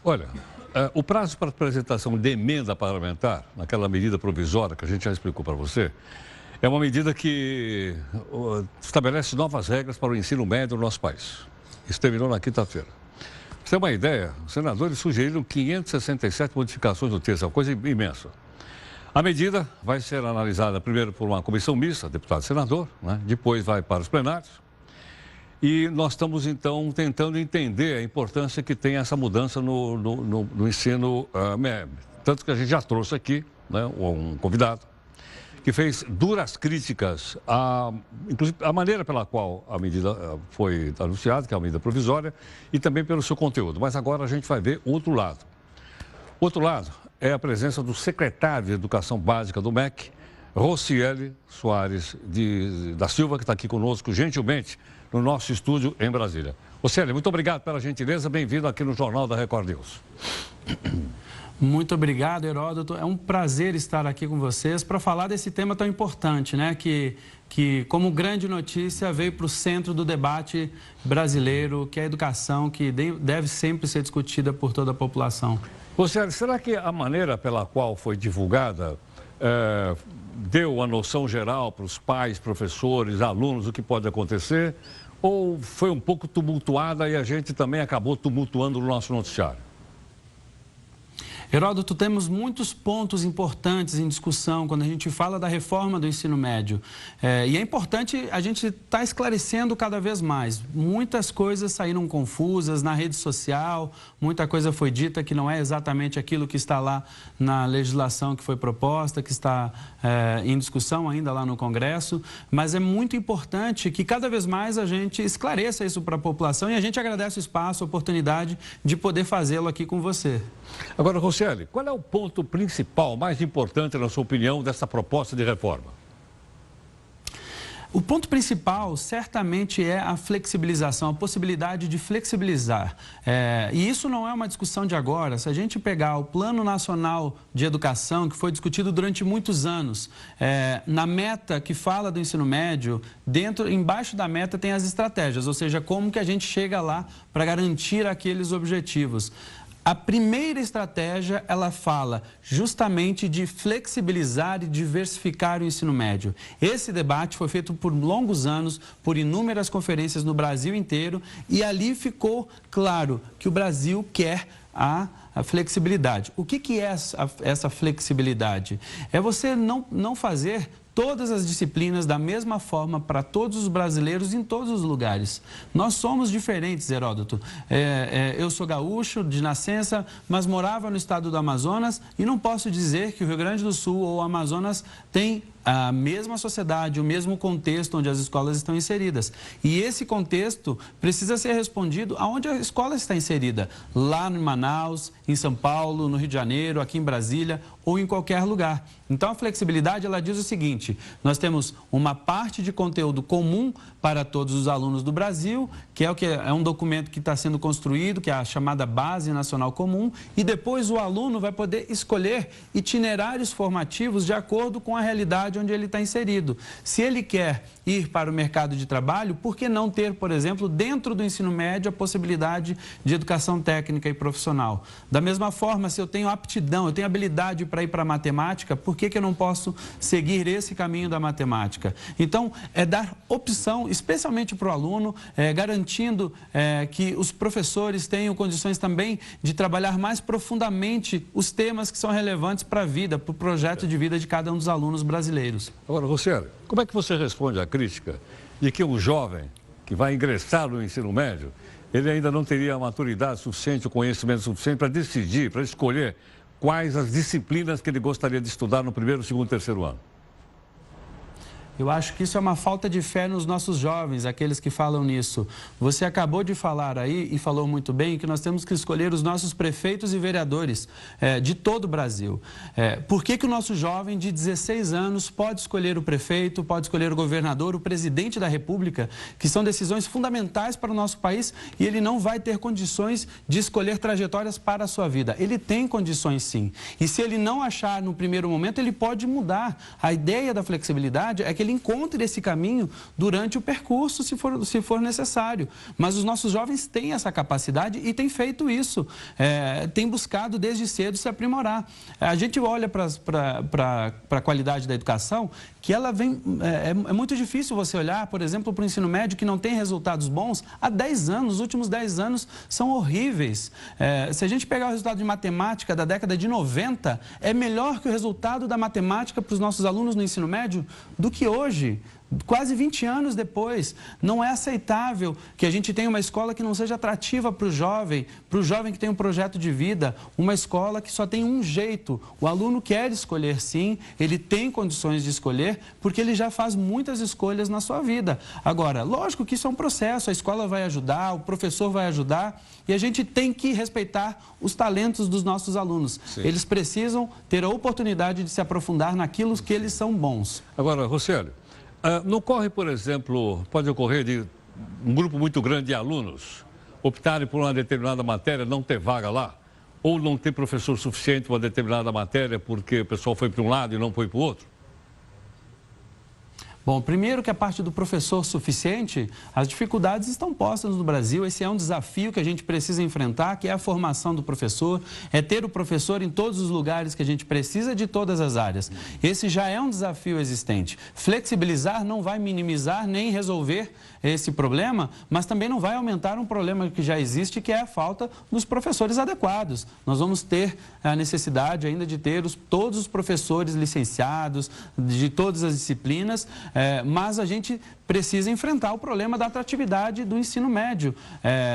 Olha, o prazo para apresentação de emenda parlamentar, naquela medida provisória que a gente já explicou para você, é uma medida que estabelece novas regras para o ensino médio no nosso país. Isso terminou na quinta-feira. Pra você ter uma ideia, os senadores sugeriram 567 modificações do texto, é uma coisa imensa. A medida vai ser analisada primeiro por uma comissão mista, deputado e senador, né? Depois vai para os plenários. E nós estamos, então, tentando entender a importância que tem essa mudança no ensino médio. Tanto que a gente já trouxe aqui, né, um convidado que fez duras críticas, inclusive a maneira pela qual a medida foi anunciada, que é a medida provisória, e também pelo seu conteúdo. Mas agora a gente vai ver o outro lado. O outro lado é a presença do secretário de Educação Básica do MEC, Rocieli Soares da Silva, que está aqui conosco gentilmente no nosso estúdio em Brasília. Rocieli, muito obrigado pela gentileza, bem-vindo aqui no Jornal da Record News. Muito obrigado, Heródoto. É um prazer estar aqui com vocês para falar desse tema tão importante, né? Que como grande notícia, veio para o centro do debate brasileiro, que é a educação, que deve sempre ser discutida por toda a população. Rocieli, será que a maneira pela qual foi divulgada deu uma noção geral para os pais, professores, alunos do que pode acontecer? Ou foi um pouco tumultuada e a gente também acabou tumultuando no nosso noticiário? Heródoto, temos muitos pontos importantes em discussão quando a gente fala da reforma do ensino médio. E é importante a gente estar esclarecendo cada vez mais. Muitas coisas saíram confusas na rede social, muita coisa foi dita que não é exatamente aquilo que está lá na legislação que foi proposta, que está em discussão ainda lá no Congresso. Mas é muito importante que cada vez mais a gente esclareça isso para a população e a gente agradece o espaço, a oportunidade de poder fazê-lo aqui com você. Agora, Rocieli, qual é o ponto principal, mais importante, na sua opinião, dessa proposta de reforma? O ponto principal, certamente, é a flexibilização, a possibilidade de flexibilizar. E isso não é uma discussão de agora. Se a gente pegar o Plano Nacional de Educação, que foi discutido durante muitos anos, na meta que fala do ensino médio, embaixo da meta tem as estratégias, ou seja, como que a gente chega lá para garantir aqueles objetivos. A primeira estratégia, ela fala justamente de flexibilizar e diversificar o ensino médio. Esse debate foi feito por longos anos, por inúmeras conferências no Brasil inteiro, e ali ficou claro que o Brasil quer a flexibilidade. O que é essa flexibilidade? É você não fazer todas as disciplinas da mesma forma para todos os brasileiros em todos os lugares. Nós somos diferentes, Heródoto. Eu sou gaúcho de nascença, mas morava no estado do Amazonas e não posso dizer que o Rio Grande do Sul ou o Amazonas tem a mesma sociedade, o mesmo contexto onde as escolas estão inseridas. E esse contexto precisa ser respondido aonde a escola está inserida. Lá em Manaus, em São Paulo, no Rio de Janeiro, aqui em Brasília ou em qualquer lugar. Então, a flexibilidade, ela diz o seguinte: nós temos uma parte de conteúdo comum para todos os alunos do Brasil, que é um documento que está sendo construído, que é a chamada Base Nacional Comum, e depois o aluno vai poder escolher itinerários formativos de acordo com a realidade onde ele está inserido. Se ele quer ir para o mercado de trabalho, por que não ter, por exemplo, dentro do ensino médio, a possibilidade de educação técnica e profissional? Da mesma forma, se eu tenho aptidão, eu tenho habilidade para ir para a matemática, por que eu não posso seguir esse caminho da matemática? Então, é dar opção, especialmente para o aluno, garantindo que os professores tenham condições também de trabalhar mais profundamente os temas que são relevantes para a vida, para o projeto de vida de cada um dos alunos brasileiros. Agora, Rocieli, como é que você responde à crítica de que um jovem que vai ingressar no ensino médio, ele ainda não teria a maturidade suficiente, o conhecimento suficiente para decidir, para escolher quais as disciplinas que ele gostaria de estudar no primeiro, segundo e terceiro ano? Eu acho que isso é uma falta de fé nos nossos jovens, aqueles que falam nisso. Você acabou de falar aí, e falou muito bem, que nós temos que escolher os nossos prefeitos e vereadores de todo o Brasil. Por que o nosso jovem de 16 anos pode escolher o prefeito, pode escolher o governador, o presidente da República, que são decisões fundamentais para o nosso país, e ele não vai ter condições de escolher trajetórias para a sua vida? Ele tem condições, sim. E se ele não achar no primeiro momento, ele pode mudar. A ideia da flexibilidade é que ele encontre esse caminho durante o percurso, se for necessário. Mas os nossos jovens têm essa capacidade e têm feito isso, têm buscado desde cedo se aprimorar. A gente olha para a qualidade da educação, que ela vem... É muito difícil você olhar, por exemplo, para o ensino médio que não tem resultados bons há 10 anos. Os últimos 10 anos são horríveis. Se a gente pegar o resultado de matemática da década de 90, é melhor que o resultado da matemática para os nossos alunos no ensino médio do que hoje. Quase 20 anos depois, não é aceitável que a gente tenha uma escola que não seja atrativa para o jovem que tem um projeto de vida, uma escola que só tem um jeito. O aluno quer escolher sim, ele tem condições de escolher, porque ele já faz muitas escolhas na sua vida. Agora, lógico que isso é um processo, a escola vai ajudar, o professor vai ajudar, e a gente tem que respeitar os talentos dos nossos alunos. Sim. Eles precisam ter a oportunidade de se aprofundar naquilo que eles são bons. Agora, Rocieli, não ocorre, por exemplo, pode ocorrer de um grupo muito grande de alunos optarem por uma determinada matéria, não ter vaga lá, ou não ter professor suficiente para uma determinada matéria porque o pessoal foi para um lado e não foi para o outro? Bom, primeiro que a parte do professor suficiente, as dificuldades estão postas no Brasil. Esse é um desafio que a gente precisa enfrentar, que é a formação do professor, é ter o professor em todos os lugares que a gente precisa de todas as áreas. Esse já é um desafio existente. Flexibilizar não vai minimizar nem resolver esse problema, mas também não vai aumentar um problema que já existe, que é a falta dos professores adequados. Nós vamos ter a necessidade ainda de ter todos os professores licenciados, de todas as disciplinas, mas a gente precisa enfrentar o problema da atratividade do ensino médio.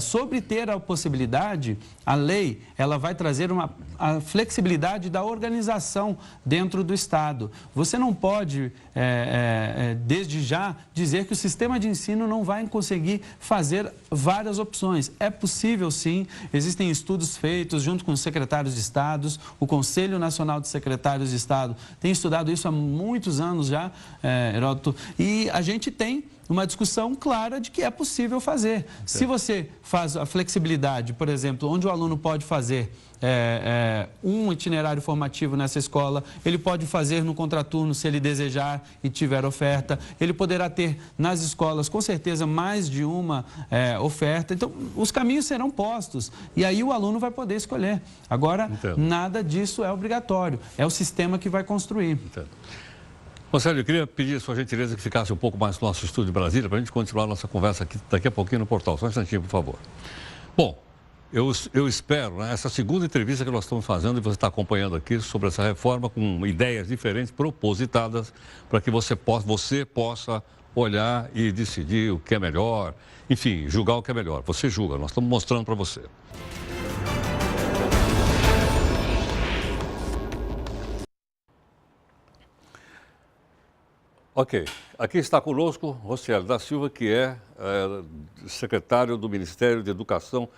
Sobre ter a possibilidade, a lei ela vai trazer a flexibilidade da organização dentro do Estado. Você não pode, desde já, dizer que o sistema de ensino não vai conseguir fazer várias opções. É possível, sim. Existem estudos feitos junto com os secretários de Estados, o Conselho Nacional de Secretários de Estado tem estudado isso há muitos anos já, Heródoto, e a gente tem uma discussão clara de que é possível fazer. Entendi. Se você faz a flexibilidade, por exemplo, onde o aluno pode fazer um itinerário formativo nessa escola, ele pode fazer no contraturno se ele desejar e tiver oferta, ele poderá ter nas escolas, com certeza, mais de uma oferta. Então, os caminhos serão postos e aí o aluno vai poder escolher. Agora, nada disso é obrigatório, é o sistema que vai construir. Entendo. Rocieli, eu queria pedir a sua gentileza que ficasse um pouco mais no nosso estúdio de Brasília para a gente continuar a nossa conversa aqui daqui a pouquinho no portal. Só um instantinho, por favor. Bom, eu espero, né, essa segunda entrevista que nós estamos fazendo e você está acompanhando aqui sobre essa reforma com ideias diferentes, propositadas, para que você possa olhar e decidir o que é melhor, enfim, julgar o que é melhor. Você julga, nós estamos mostrando para você. Ok, aqui está conosco Rocieli da Silva, que é secretário do Ministério de Educação.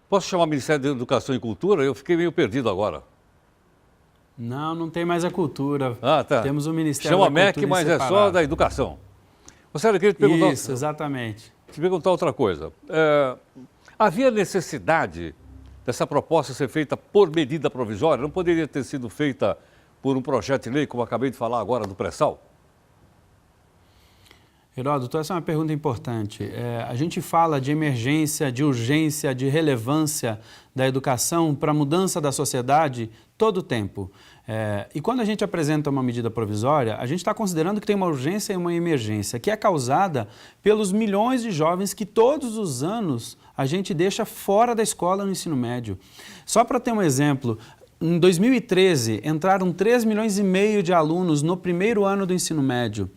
Posso chamar Ministério de Educação e Cultura? Eu fiquei meio perdido agora. Não tem mais a cultura. Ah, tá. Temos o Ministério da Cultura MEC, mas separado. É só da educação. Rocieli, eu queria te perguntar... Isso, exatamente. Te perguntar outra coisa. Havia necessidade dessa proposta ser feita por medida provisória? Não poderia ter sido feita por um projeto de lei, como acabei de falar agora, do pré-sal? Heródoto, essa é uma pergunta importante. A gente fala de emergência, de urgência, de relevância da educação para a mudança da sociedade todo o tempo. E quando a gente apresenta uma medida provisória, a gente está considerando que tem uma urgência e uma emergência, que é causada pelos milhões de jovens que todos os anos a gente deixa fora da escola no ensino médio. Só para ter um exemplo, em 2013, entraram 3,5 milhões de alunos no primeiro ano do ensino médio.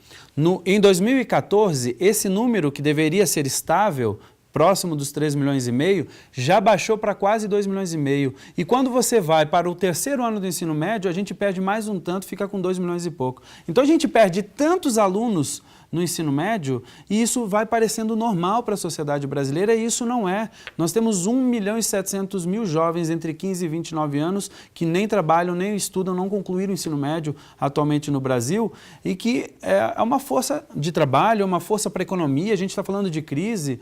Em 2014, esse número que deveria ser estável, próximo dos 3,5 milhões, já baixou para quase 2,5 milhões. E quando você vai para o terceiro ano do ensino médio, a gente perde mais um tanto, fica com 2 milhões e pouco. Então a gente perde tantos alunos no ensino médio e isso vai parecendo normal para a sociedade brasileira e isso não é. Nós temos 1.700.000 jovens entre 15 e 29 anos que nem trabalham, nem estudam, não concluíram o ensino médio atualmente no Brasil e que é uma força de trabalho, é uma força para a economia. A gente está falando de crise.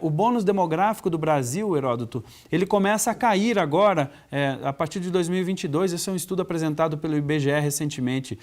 O bônus demográfico do Brasil, Heródoto, ele começa a cair agora, a partir de 2022. Esse é um estudo apresentado pelo IBGE recentemente.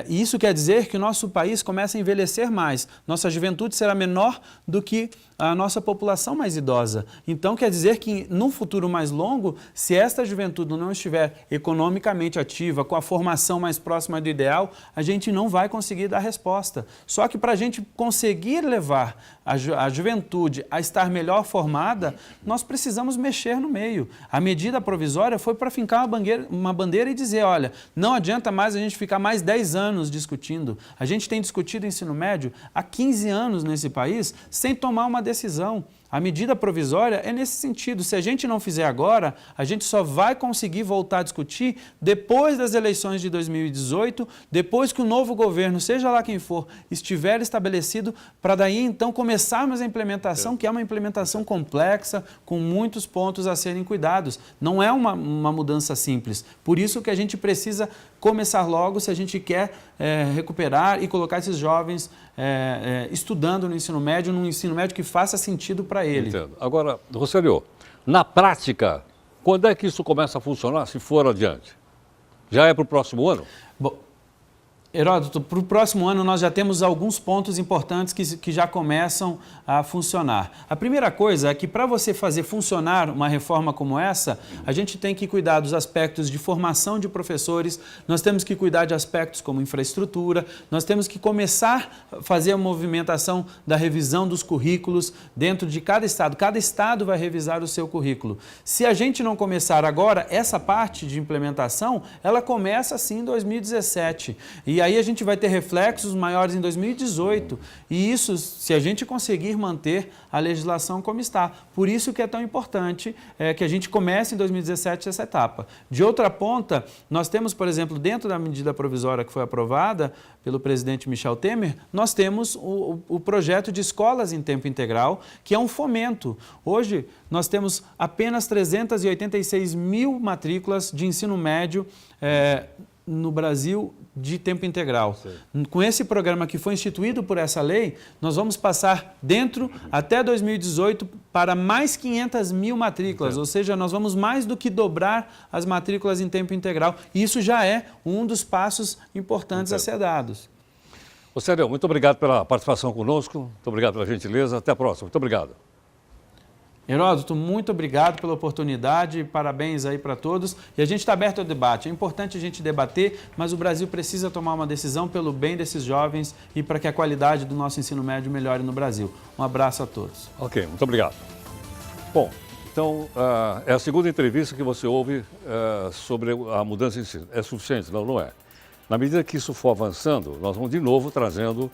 E isso quer dizer que o nosso país começa a envelhecer mais. Nossa juventude será menor do que a nossa população mais idosa. Então, quer dizer que, num futuro mais longo, se esta juventude não estiver economicamente ativa, com a formação mais próxima do ideal, a gente não vai conseguir dar resposta. Só que para a gente conseguir levar a juventude a estar melhor formada, nós precisamos mexer no meio. A medida provisória foi para fincar uma bandeira e dizer, olha, não adianta mais a gente ficar mais 10 anos discutindo. A gente tem discutido ensino médio há 15 anos nesse país sem tomar uma decisão. A medida provisória é nesse sentido. Se a gente não fizer agora, a gente só vai conseguir voltar a discutir depois das eleições de 2018, depois que o novo governo, seja lá quem for, estiver estabelecido, para daí então começarmos a implementação, que é uma implementação complexa, com muitos pontos a serem cuidados. Não é uma mudança simples. Por isso que a gente precisa começar logo se a gente quer recuperar e colocar esses jovens estudando no ensino médio, num ensino médio que faça sentido para ele. Entendo. Agora, Rosselio, na prática, quando é que isso começa a funcionar, se for adiante? Já é para o próximo ano? Bom, Heródoto, para o próximo ano nós já temos alguns pontos importantes que já começam a funcionar. A primeira coisa é que para você fazer funcionar uma reforma como essa, a gente tem que cuidar dos aspectos de formação de professores, nós temos que cuidar de aspectos como infraestrutura, nós temos que começar a fazer a movimentação da revisão dos currículos dentro de cada estado vai revisar o seu currículo. Se a gente não começar agora, essa parte de implementação, ela começa assim em 2017 e aí a gente vai ter reflexos maiores em 2018 e isso, se a gente conseguir manter a legislação como está. Por isso que é tão importante que a gente comece em 2017 essa etapa. De outra ponta, nós temos, por exemplo, dentro da medida provisória que foi aprovada pelo presidente Michel Temer, nós temos o projeto de escolas em tempo integral, que é um fomento. Hoje, nós temos apenas 386.000 matrículas de ensino médio no Brasil de tempo integral. Sim. Com esse programa que foi instituído por essa lei, nós vamos passar até 2018, para mais 500.000 matrículas, ou seja, nós vamos mais do que dobrar as matrículas em tempo integral. E isso já é um dos passos importantes a ser dados. Rosselio, muito obrigado pela participação conosco, muito obrigado pela gentileza, até a próxima. Muito obrigado. Heródoto, muito obrigado pela oportunidade, parabéns aí para todos. E a gente está aberto ao debate. É importante a gente debater, mas o Brasil precisa tomar uma decisão pelo bem desses jovens e para que a qualidade do nosso ensino médio melhore no Brasil. Um abraço a todos. Ok, muito obrigado. Bom, então, é a segunda entrevista que você ouve sobre a mudança de ensino. É suficiente? Não, não é. Na medida que isso for avançando, nós vamos de novo trazendo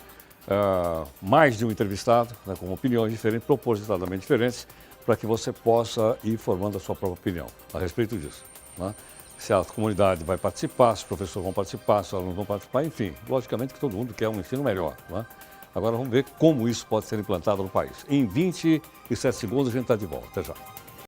mais de um entrevistado, né, com opiniões diferentes, propositadamente diferentes, para que você possa ir formando a sua própria opinião a respeito disso. Né? Se a comunidade vai participar, se os professores vão participar, se os alunos vão participar, enfim, logicamente que todo mundo quer um ensino melhor. Né? Agora vamos ver como isso pode ser implantado no país. Em 27 segundos a gente está de volta. Até já.